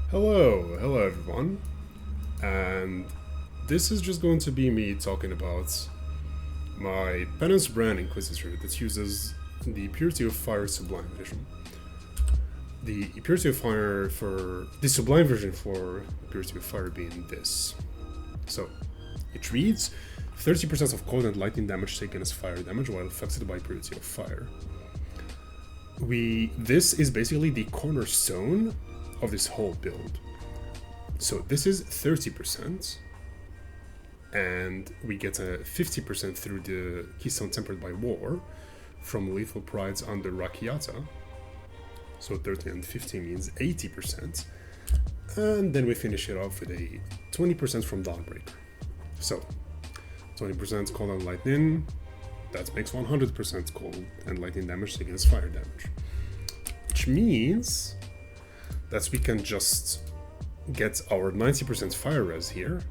Hello everyone, and this is just going to be me talking about my Penance brand Inquisitor that uses the Purity of Fire Sublime edition. The Purity of Fire for the Sublime version for Purity of Fire being this. So it reads 30% of cold and lightning damage taken as fire damage while affected by Purity of Fire. This is basically the cornerstone of this whole build. So this is 30%, and we get a 50% through the Keystone Tempered by War from Lethal Prides under Rakiata. So 30 and 50 means 80%. And then we finish it off with a 20% from Dawnbreaker. So 20% cold and lightning, that makes 100% cold and lightning damage against fire damage. Which means that we can just get our 90% fire res here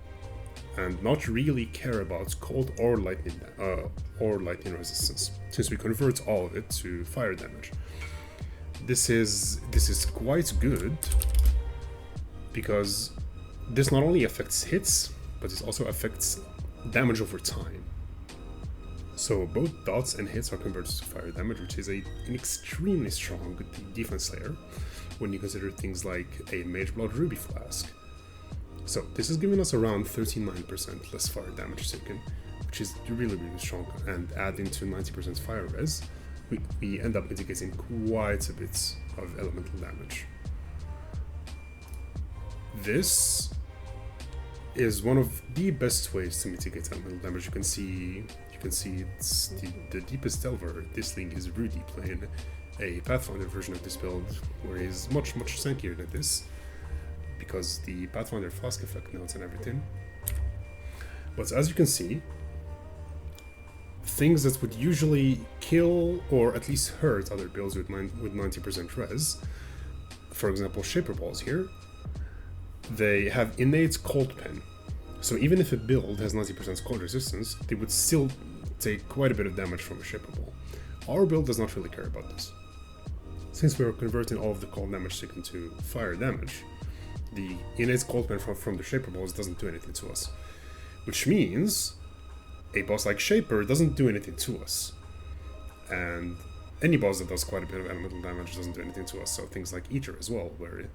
and not really care about cold or lightning resistance, since we convert all of it to fire damage. This is quite good because this not only affects hits, but it also affects damage over time. So both dots and hits are converted to fire damage, which is an extremely strong defense layer when you consider things like a Mage Blood Ruby Flask. So this is giving us around 39% less fire damage taken, which is really strong, and adding to 90% fire res, we end up mitigating quite a bit of elemental damage. This is one of the best ways to mitigate elemental damage. You can see it's the deepest delver. This link is Rudy playing a Pathfinder version of this build, where he's much tankier than this, because the Pathfinder Flask effect nodes and everything. But as you can see, things that would usually kill or at least hurt other builds with 90% res, for example Shaper Balls here, they have innate cold pen. So even if a build has 90% cold resistance, they would still take quite a bit of damage from a Shaper Ball. Our build does not really care about this. Since we are converting all of the cold damage taken to fire damage, the innate cold pen from the Shaper Balls doesn't do anything to us. Which means a boss like Shaper doesn't do anything to us. And any boss that does quite a bit of elemental damage doesn't do anything to us. So things like Eater as well, where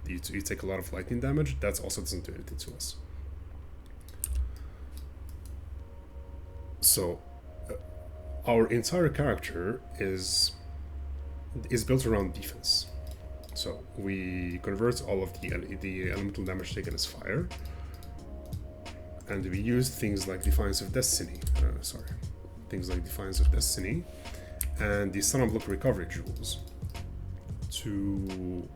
you take a lot of lightning damage, that also doesn't do anything to us. So our entire character is built around defense. So we convert all of the elemental damage taken as fire, and we use things like Defiance of Destiny, and the Sun and Block recovery jewels to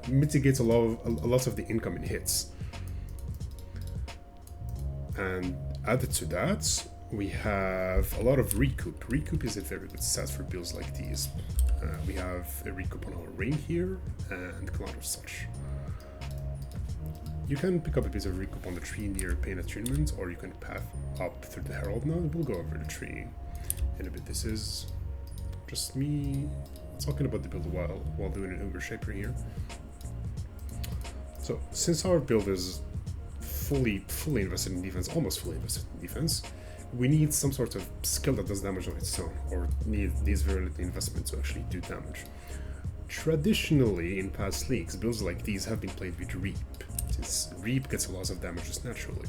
mitigate a lot of the incoming hits. And added to that, we have a lot of recoup. Recoup is a very good stat for builds like these. We have a recoup on our ring here and Cloud of Such. You can pick up a bit of recoup on the tree near Pain Attunement, or you can path up through the Herald now. We'll go over the tree in a bit. This is just me talking about the build while doing an Uber Shaper here. So since our build is fully invested in defense, almost fully invested in defense, we need some sort of skill that does damage on its own, or needs very little investment to actually do damage. Traditionally, in past leagues, builds like these have been played with Reap, since Reap gets a lot of damage just naturally.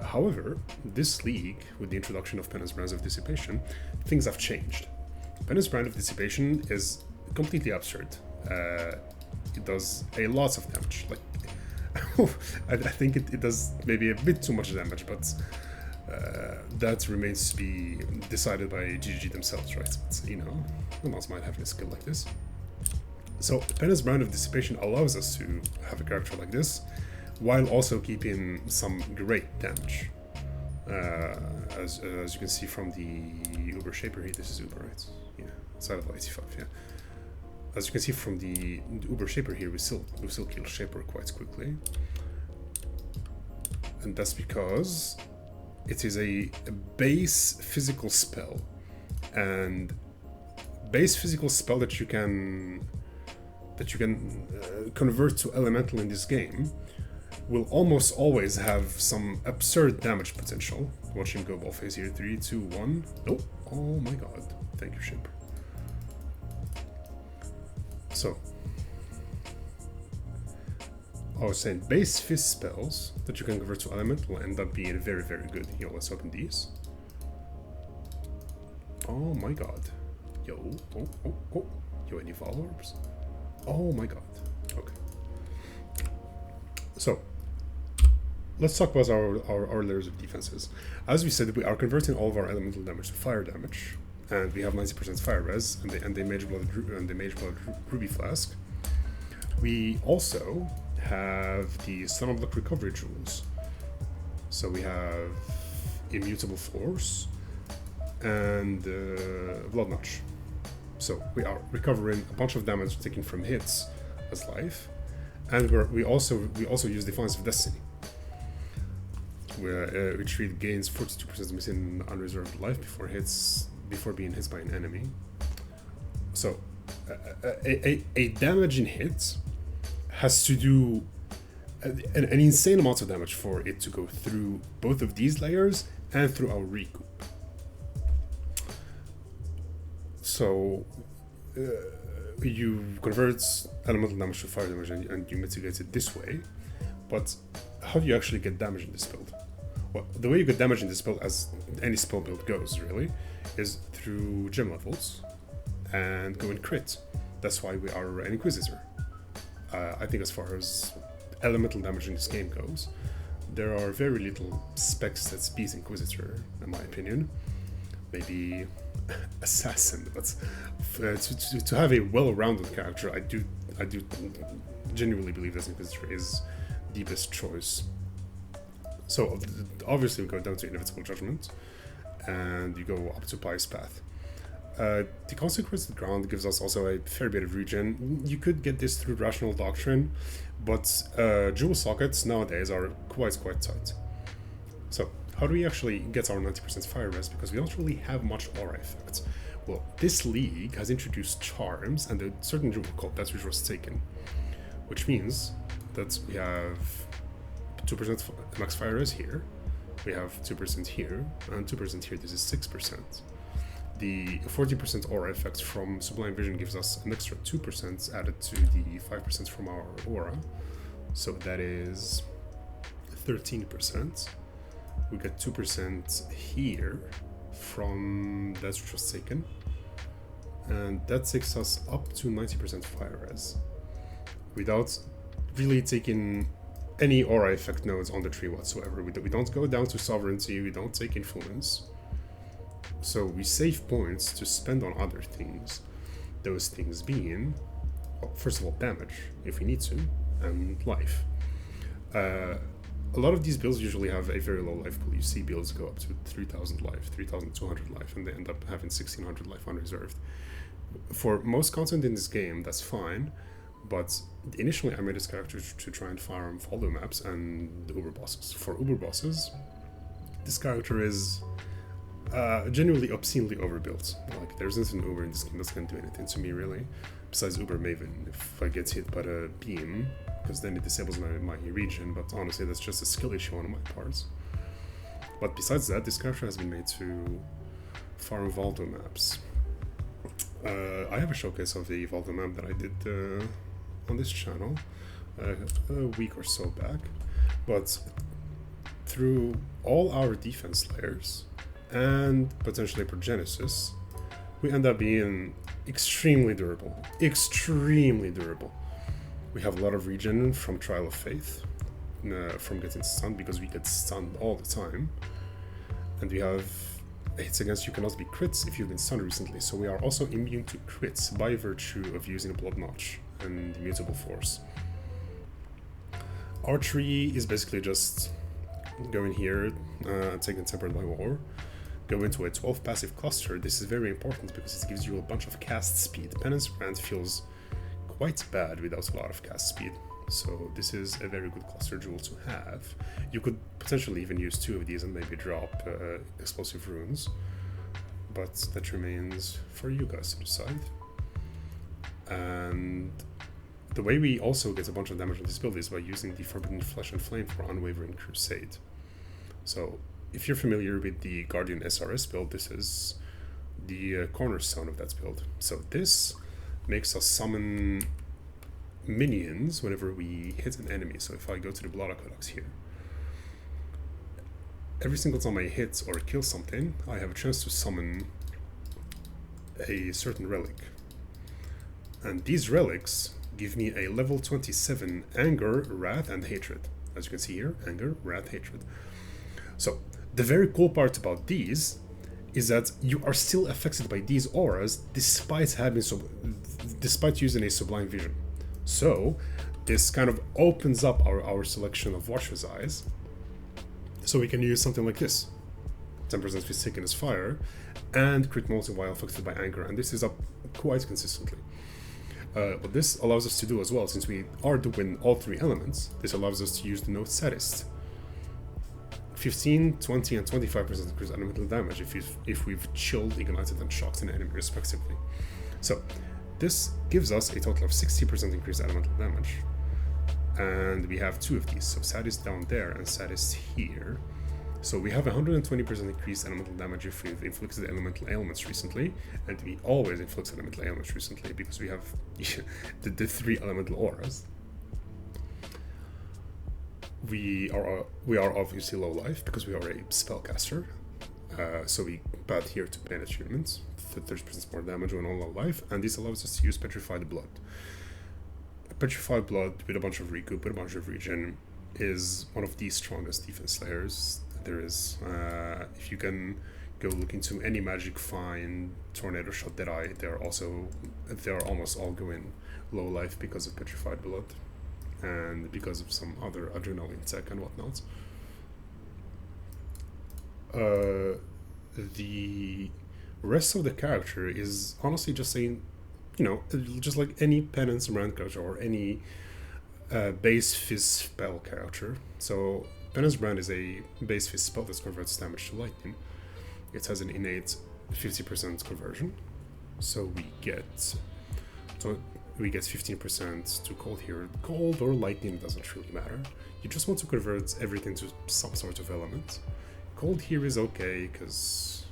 However, this league, with the introduction of Penance Brands of Dissipation, things have changed. Penance Brand of Dissipation is completely absurd. It does a lot of damage. I think it does maybe a bit too much damage, but that remains to be decided by GG themselves, right? But, who else might have a skill like this? So Penance Brand of Dissipation allows us to have a character like this, while also keeping some great damage. As you can see from the Uber Shaper here, this is Uber, right? Yeah, side of 85, yeah. As you can see from the Uber Shaper here, we still kill Shaper quite quickly. And that's because it is a base physical spell. And base physical spell that you can that you can convert to elemental in this game will almost always have some absurd damage potential. Watch him go ball phase here. 3, 2, 1. Nope. Oh my god. Thank you, ship. So, I was saying base fist spells that you can convert to elemental end up being very, very good. Yo, let's open these. Oh my god. Yo. Oh. Yo, any fall orbs? Oh my god. Okay. So, let's talk about our layers of defenses. As we said, we are converting all of our elemental damage to fire damage, and we have 90% fire res and the mage blood ruby flask. We also have the stun block recovery jewels. So we have immutable force and blood notch. So we are recovering a bunch of damage taken from hits as life, and we also use Defiance of Destiny, where retreat gains 42% missing unreserved life before being hit by an enemy. So a damaging hit has to do an insane amount of damage for it to go through both of these layers and through our recoup. So you convert elemental damage to fire damage and you mitigate it this way, but how do you actually get damage in this build? Well, the way you get damage in this build, as any spell build goes really, is through gem levels and going crit. That's why we are an Inquisitor. I think as far as elemental damage in this game goes, there are very little specs that beat Inquisitor, in my opinion. Maybe Assassin, but to have a well-rounded character, I do genuinely believe that Inquisitor is the best choice. So obviously we go down to Inevitable Judgment, and you go up to Pious Path. The Consecrated Ground gives us also a fair bit of regen. You could get this through Rational Doctrine, but jewel sockets nowadays are quite tight. So how do we actually get our 90% fire res? Because we don't really have much aura effects. Well, this league has introduced charms and a certain jewel called that which was taken, which means that we have 2% max fire res here, we have 2% here, and 2% here. This is 6%. The 40% aura effect from Sublime Vision gives us an extra 2% added to the 5% from our aura, so that is 13%. We get 2% here from that which was taken, and that takes us up to 90% fire res without really taking any aura effect nodes on the tree whatsoever. We don't go down to sovereignty, we don't take influence, so we save points to spend on other things. Those things being, well, first of all, damage if we need to, and life. A lot of these builds usually have a very low life pool. You see builds go up to 3,000 life, 3,200 life, and they end up having 1,600 life unreserved. For most content in this game, that's fine, but initially I made this character to try and farm follow maps and the Uber bosses. For Uber bosses, this character is genuinely obscenely overbuilt. Like, there's nothing Uber in this game that's going to do anything to me, really, besides Uber Maven if I get hit by a beam, because then it disables my regen, but honestly that's just a skill issue on my part. But besides that, this character has been made to farm Valdo maps. I have a showcase of the Valdo map that I did on this channel a week or so back, but through all our defense layers and potentially Progenesis, we end up being extremely durable. We have a lot of regen from Trial of Faith, from getting stunned, because we get stunned all the time. And we have hits against you cannot be crits if you've been stunned recently, so we are also immune to crits by virtue of using a Blood Notch and Immutable Force. Archery is basically just go in here, taking Tempered by War, go into a 12 passive cluster. This is very important because it gives you a bunch of cast speed. Penance Brand feels quite bad without a lot of cast speed, so this is a very good cluster jewel to have. You could potentially even use 2 of these and maybe drop explosive runes, but that remains for you guys to decide. And the way we also get a bunch of damage on this build is by using the Forbidden Flesh and Flame for Unwavering Crusade. So if you're familiar with the Guardian SRS build, this is the cornerstone of that build. So this makes us summon minions whenever we hit an enemy. So if I go to the Blood Aqueducts here, every single time I hit or kill something, I have a chance to summon a certain relic. And these relics give me a level 27 Anger, Wrath, and Hatred. As you can see here, Anger, Wrath, Hatred. So, the very cool part about these is that you are still affected by these auras despite using a Sublime Vision. So, this kind of opens up our selection of Watcher's Eyes. So we can use something like this. 10% Fist as Fire, and Crit Multi while affected by Anger, and this is up quite consistently. What this allows us to do as well, since we are doing all three elements, this allows us to use the node Sadist. 15, 20, and 25% increased elemental damage if we've chilled, ignited, and shocked an enemy respectively. So this gives us a total of 60% increased elemental damage. And we have two of these, so Sadist down there and Sadist here. So we have 120% increased elemental damage if we've inflicted elemental ailments recently, and we always inflict elemental ailments recently because we have the three elemental auras. We are obviously low life because we are a spellcaster, so we pad here to ban achievements, 30% more damage when on low life, and this allows us to use Petrified Blood. Petrified Blood with a bunch of recoup, with a bunch of regen, is one of the strongest defense layers there is. If you can go look into any Magic Find, Tornado Shot, Deadeye, they are almost all going low life because of Petrified Blood and because of some other adrenaline tech and whatnot. The rest of the character is honestly just saying, just like any Penance Brand character or any base Fizz spell character. So Penance Brand is a base Fizz spell that converts damage to lightning. It has an innate 50% conversion, so we get 15% to cold here. Cold or lightning doesn't really matter. You just want to convert everything to some sort of element. Cold here is okay because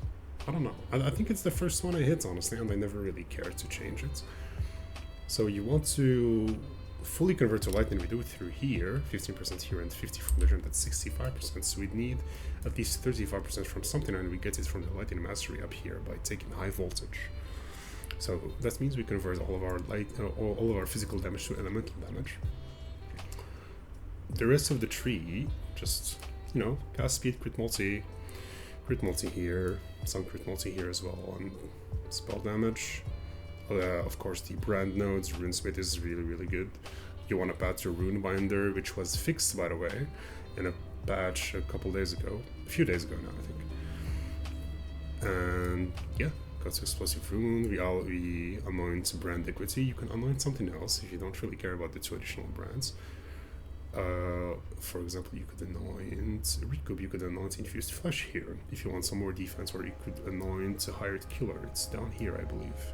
I don't know. I think it's the first one I hit, honestly, and I never really cared to change it. So you want to fully convert to lightning. We do it through here, 15% here and 50 from legend. That's 65%. So we need at least 35% from something, and we get it from the lightning mastery up here by taking high voltage. So that means we convert all of our physical damage to elemental damage. The rest of the tree, just cast speed, crit multi here, some crit multi here as well, and spell damage. Of course, the brand nodes, Runesmith is really, really good. You want to patch your Runebinder, which was fixed, by the way, in a patch a few days ago now, I think. And yeah, got Explosive Rune. We anoint Brand Equity. You can anoint something else if you don't really care about the two additional brands. For example, you could anoint Recoup, you could anoint Infused Flesh here if you want some more defense, or you could anoint Hired Killer. It's down here, I believe.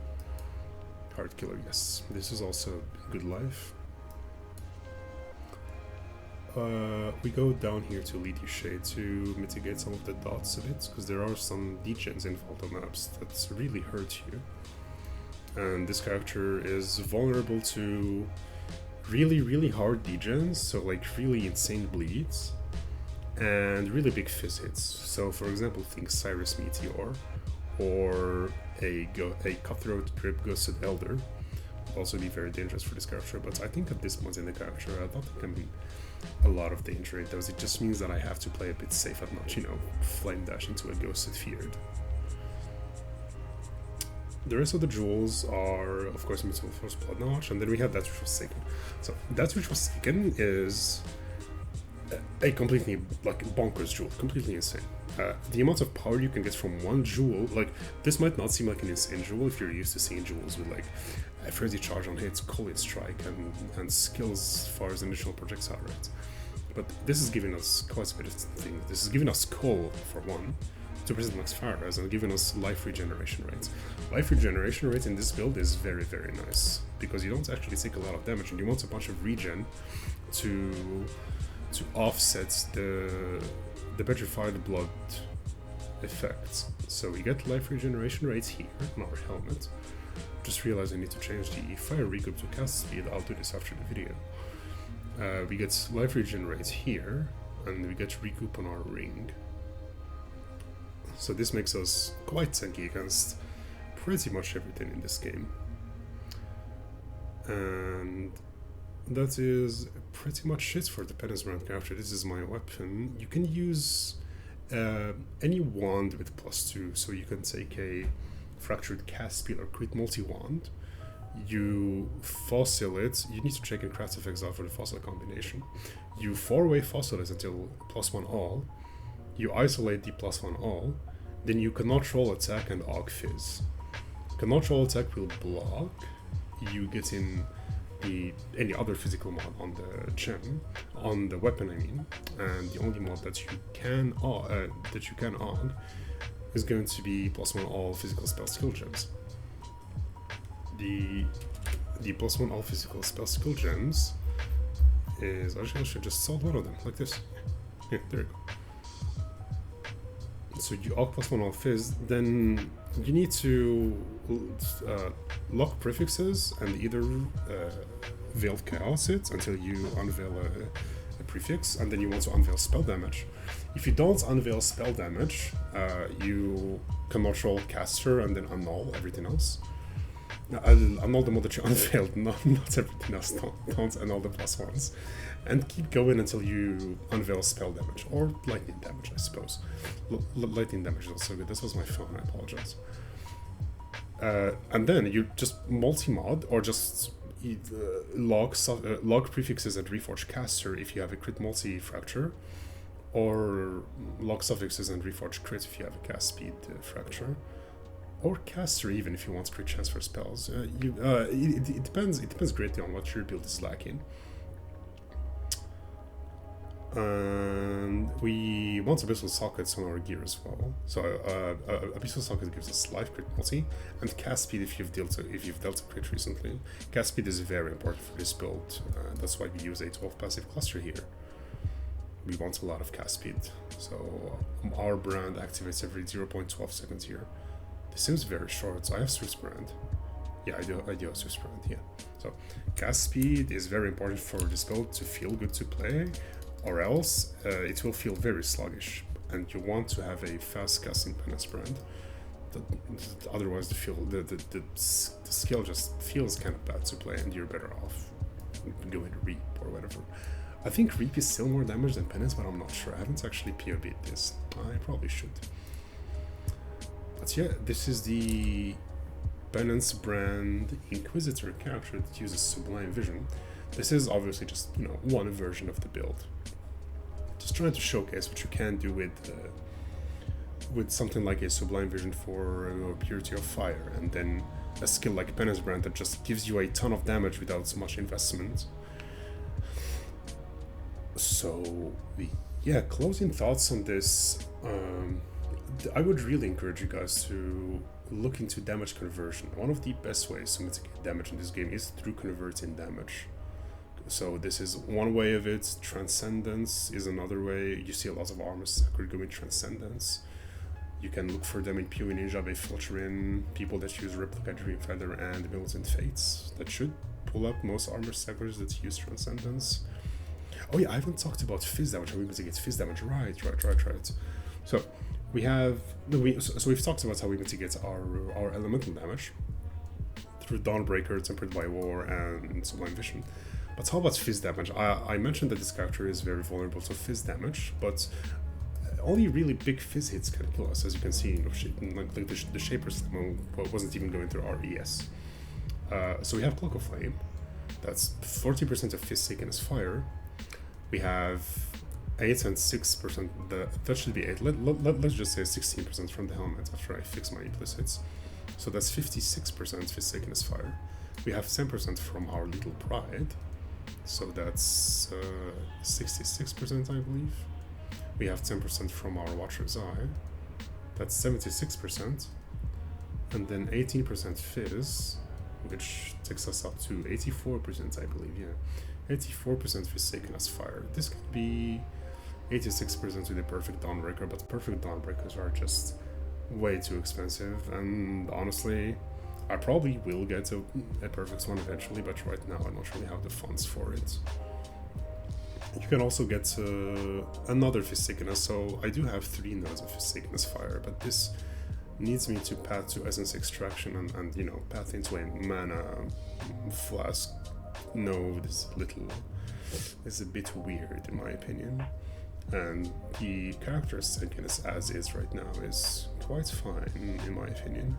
Hired Killer, yes. This is also good life. We go down here to Lead You Shade to mitigate some of the dots a bit, because there are some degens in Photo maps that really hurt you. And this character is vulnerable to really, really hard degens, so like really insane bleeds, and really big fizz hits. So for example, think Cyrus Meteor, or a Cutthroat Grip Ghosted Elder would also be very dangerous for this character, but I think at this point in the character, I don't think can be a lot of danger it does. It just means that I have to play a bit safe and not, flame dash into a Ghosted Feared. The rest of the jewels are, of course, Mythical Force Blood Notch, and then we have That Which Was Taken. So, That Which Was Taken is a completely, bonkers jewel, completely insane. The amount of power you can get from one jewel, this might not seem like an insane jewel if you're used to seeing jewels with, a frenzy charge on hits, Cold Strike, and skills as far as initial projectile rate. But this is giving us quite a bit of things. This is giving us Coal, for one. 2% max fire res and giving us life regeneration rates. Life regeneration rate in this build is very, very nice because you don't actually take a lot of damage and you want a bunch of regen to offset the petrified blood effects. So we get life regeneration rates here on our helmet. Just realized I need to change the fire recoup to cast speed. I'll do this after the video. We get life regen rates here, and we get recoup on our ring. So this makes us quite tanky against pretty much everything in this game. And that is pretty much it for the Penance Brand character. This is my weapon. You can use any wand with +2, so you can take a Fractured Cast Speed or Crit Multi-Wand. You fossil it. You need to check in craft effects out for the fossil combination. You 4-way fossil it until +1 all. You isolate the +1 all. Then you cannot roll attack and Aug Fizz. Cannot roll attack will block. You get in any other physical mod on the gem, on the weapon I mean, and the only mod that you can Aug is going to be +1 all physical spell skill gems. The +1 all physical spell skill gems is, I should just solve one of them, like this. Yeah, there you go. So you Aug +1 all fizz, then you need to lock prefixes and either Veiled Chaos it until you unveil a prefix, and then you want to unveil spell damage. If you don't unveil spell damage, you cannot roll caster and then annul everything else. I'll annul the mod that you unveiled, not everything else. Don't annul the +1s. And keep going until you unveil spell damage, or lightning damage, I suppose. Lightning damage is also good. This was my phone, I apologize. And then you just multi-mod, or just log prefixes and reforge caster if you have a crit multi-fracture, or log suffixes and reforge crit if you have a cast speed fracture. Or caster even if you want crit chance for spells. It depends greatly on what your build is lacking. And we want abyssal sockets on our gear as well. So abyssal socket gives us life crit multi, and cast speed if you've dealt a crit recently. Cast speed is very important for this build. That's why we use a 12 passive cluster here. We want a lot of cast speed. So our brand activates every 0.12 seconds here. This seems very short, so I have Swiss brand. Yeah, I do have Swiss brand, yeah. So cast speed is very important for this build to feel good to play, or else it will feel very sluggish, and you want to have a fast casting Penance brand. Otherwise the skill just feels kind of bad to play, and you're better off going Reap or whatever. I think Reap is still more damage than Penance, but I'm not sure. I haven't actually PoB'd this. I probably should. But yeah, this is the Penance brand Inquisitor character that uses Sublime Vision. This is obviously just, one version of the build. Just trying to showcase what you can do with something like a Sublime Vision for Purity of Fire, and then a skill like Penance brand that just gives you a ton of damage without so much investment. So yeah, closing thoughts on this. I would really encourage you guys to look into damage conversion. One of the best ways to mitigate damage in this game is through converting damage. So this is one way of it. Transcendence is another way. You see a lot of armor sacker going Transcendence. You can look for them in PoE Ninja by filtering people that use Replica, Dream Feather, and Militant Fates. That should pull up most armor sackers that use Transcendence. Oh yeah, I haven't talked about fizz damage. How we mitigate fizz damage. Right. So we've talked about how we mitigate our elemental damage through Dawnbreaker, Tempered by War, and Sublime Vision. But how about fizz damage? I mentioned that this character is very vulnerable to fizz damage, but only really big fizz hits can kill us, as you can see. The Shaper Slam wasn't even going through our ES. So we have Cloak of Flame. That's 40% of fizz taken as fire. We have 8 and 6%, that should be 8, let's just say 16% from the helmet after I fix my implicits. So that's 56% fizz taken as fire. We have 10% from our Little Pride, so that's 66% I believe. We have 10% from our Watcher's Eye, That's 76%. And then 18% fizz, which takes us up to 84%, I believe, yeah. 84% Forsaken-as fire. This could be 86% with a perfect Dawnbreaker, but perfect Dawnbreakers are just way too expensive, and honestly, I probably will get a perfect one eventually, but right now I don't really have the funds for it. You can also get another Forsaken-as, so I do have 3 nodes of Forsaken-as fire, but this needs me to path to Essence Extraction and you know, path into a mana flask node is a bit weird in my opinion. And the character's tankiness as is right now is quite fine in my opinion,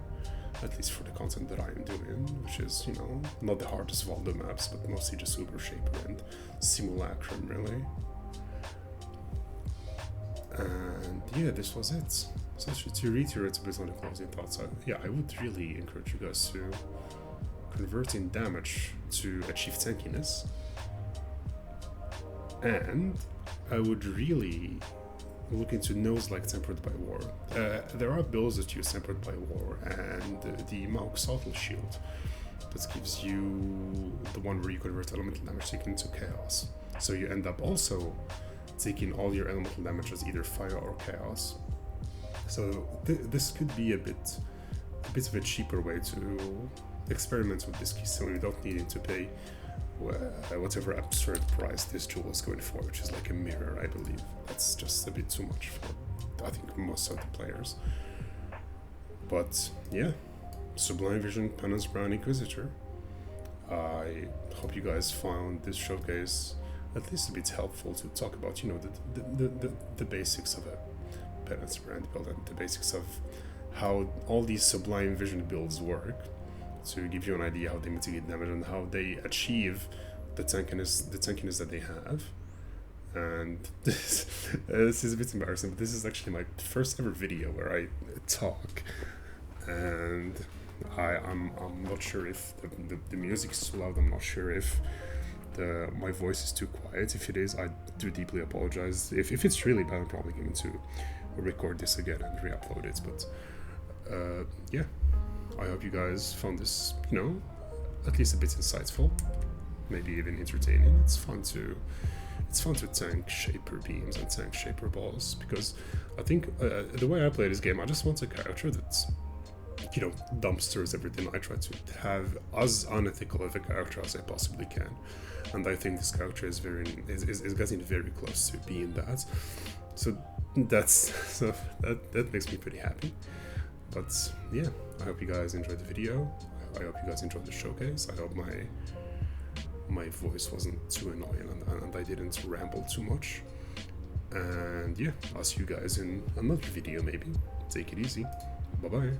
at least for the content that I am doing, which is, you know, not the hardest of all the maps, but mostly just Uber Shaper and Simulacrum really. And yeah, this was it. So to reiterate a bit on the closing thoughts, I would really encourage you guys to convert in damage to achieve tankiness, and I would really look into nodes like Tempered by War. There are builds that use Tempered by War and the Mauk Subtle Shield that gives you the one where you convert elemental damage taken into chaos. So you end up also taking all your elemental damage as either fire or chaos. So this could be a bit of a cheaper way to experiment with this keystone without needing to pay whatever absurd price this jewel is going for, which is like a mirror, I believe. That's just a bit too much for, I think, most of the players. But yeah, Sublime Vision, Penance Brown, Inquisitor. I hope you guys found this showcase at least a bit helpful to talk about, you know, the basics of a Penance Brand build and the basics of how all these Sublime Vision builds work, to give you an idea how they mitigate damage and how they achieve the tankiness that they have. And this is a bit embarrassing, but this is actually my first ever video where I talk, and I'm not sure if the music is too loud. I'm not sure if my voice is too quiet. If it is, I do deeply apologize. If it's really bad, I'm probably going to record this again and re-upload it. But yeah, I hope you guys found this, you know, at least a bit insightful, maybe even entertaining. It's fun to tank Shaper beams and tank Shaper balls, because I think the way I play this game, I just want a character that's, you know, dumpsters everything. I try to have as unethical of a character as I possibly can, and I think this character is getting very close to being that. So that makes me pretty happy. But yeah, I hope you guys enjoyed the video. I hope you guys enjoyed the showcase. I hope my voice wasn't too annoying and I didn't ramble too much. And yeah, I'll see you guys in another video maybe. Take it easy. Bye bye.